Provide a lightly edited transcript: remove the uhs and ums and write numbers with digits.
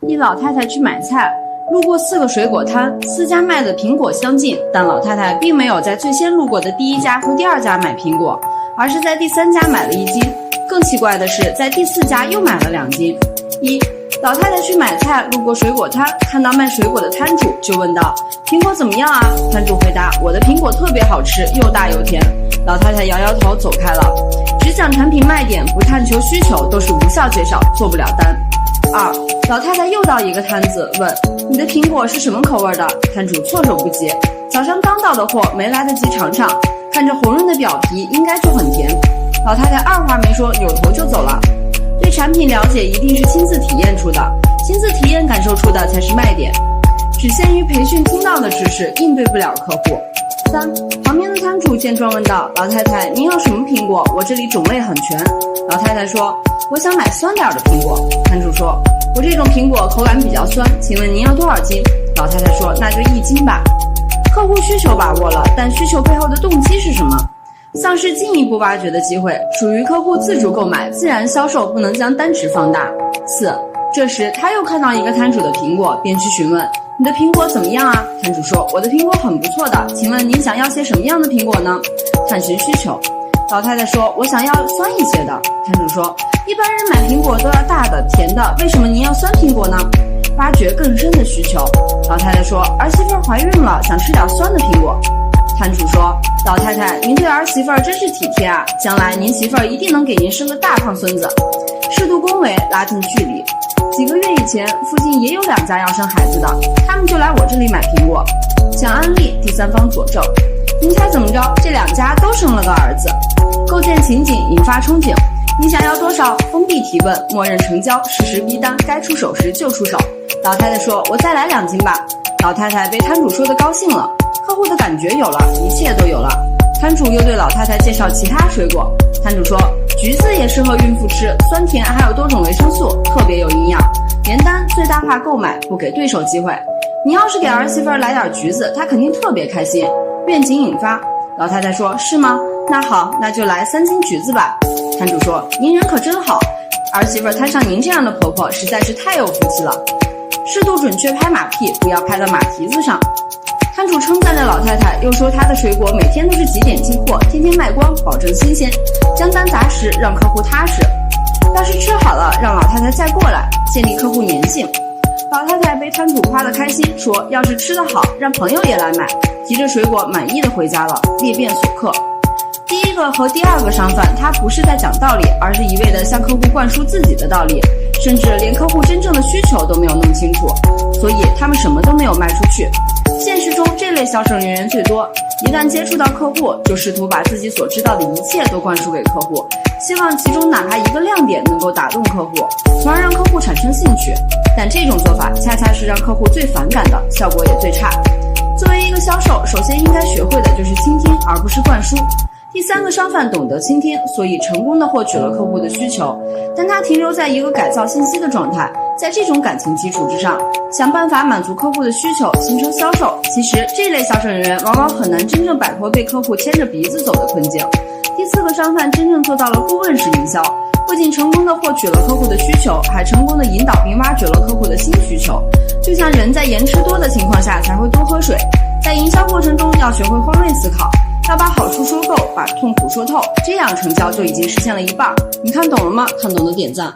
一老太太去买菜，路过4个水果摊，4家卖的苹果相近，但老太太并没有在最先路过的第1家和第2家买苹果，而是在第3家买了1斤。更奇怪的是，在第4家又买了2斤。老太太去买菜，路过水果摊，看到卖水果的摊主，就问道：“苹果怎么样啊？”摊主回答：“我的苹果特别好吃，又大又甜。”老太太摇摇头走开了。只讲产品卖点，不探求需求，都是无效介绍，做不了单。老太太又到一个摊子，问：“你的苹果是什么口味的？”摊主措手不及：“早上刚到的货，没来得及尝尝，看着红润的表皮，应该就很甜。”老太太二话没说，扭头就走了。对产品了解一定是亲自体验出的，亲自体验感受出的才是卖点。只限于培训听到的知识，应对不了客户。旁边的摊主见状问道：“老太太，您要什么苹果？我这里种类很全。”老太太说：“我想买酸点的苹果。”摊主说：“我这种苹果口感比较酸，请问您要多少斤？”老太太说：“那就1斤吧。”客户需求把握了，但需求背后的动机是什么？丧失进一步挖掘的机会，属于客户自主购买，自然销售不能将单值放大。这时他又看到一个摊主的苹果，便去询问：“你的苹果怎么样啊？”摊主说：“我的苹果很不错的，请问您想要些什么样的苹果呢？”探寻需求。老太太说：“我想要酸一些的。”摊主说：“一般人买苹果都要大的、甜的，为什么您要酸苹果呢？”挖掘更深的需求。老太太说：“儿媳妇怀孕了，想吃点酸的苹果。”摊主说：“老太太，您对儿媳妇真是体贴啊，将来您媳妇一定能给您生个大胖孙子。”适度恭维，拉近距离。几个月以前，附近也有2家要生孩子的，他们就来我这里买苹果。讲案例，第三方佐证。您猜怎么着？这2家都生了个儿子。构建情景，引发憧憬。你想要多少？封闭提问，默认成交，实时逼单，该出手时就出手。老太太说：“我再来2斤吧。”老太太被摊主说的高兴了，客户的感觉有了，一切都有了。摊主又对老太太介绍其他水果。摊主说：“橘子也适合孕妇吃，酸甜还有多种维生素，特别有营养。连单最大化购买，不给对手机会。你要是给儿媳妇来点橘子，她肯定特别开心。”愿景引发。老太太说：“是吗？那好，那就来3斤橘子吧。”摊主说：“您人可真好，儿媳妇摊上您这样的婆婆，实在是太有福气了。”适度准确拍马屁，不要拍到马蹄子上。摊主称赞着老太太，又说她的水果每天都是几点进货，天天卖光，保证新鲜，将单砸实，让客户踏实。要是吃好了，让老太太再过来，建立客户粘性。老太太被摊主夸得开心，说要是吃得好，让朋友也来买，提着水果满意的回家了，裂变所克。第1个和第2个商贩，他不是在讲道理，而是一味地向客户灌输自己的道理，甚至连客户真正的需求都没有弄清楚，所以他们什么都没有卖出去。现实中这类销售人员最多，一旦接触到客户，就试图把自己所知道的一切都灌输给客户，希望其中哪怕一个亮点能够打动客户，从而让客户产生兴趣。但这种做法恰恰是让客户最反感的，效果也最差。作为一个销售，首先应该学会的就是倾听，而不是灌输。第3个商贩懂得倾听，所以成功地获取了客户的需求，但他停留在一个改造信息的状态，在这种感情基础之上，想办法满足客户的需求，形成销售。其实这类销售人员往往很难真正摆脱被客户牵着鼻子走的困境。第4个商贩真正做到了顾问式营销，不仅成功地获取了客户的需求，还成功地引导并挖掘了客户的新需求。就像人在盐吃多的情况下才会多喝水，在营销过程中要学会换位思考，要把好处说够，把痛苦说透，这样成交就已经实现了一半。你看懂了吗？看懂的点赞。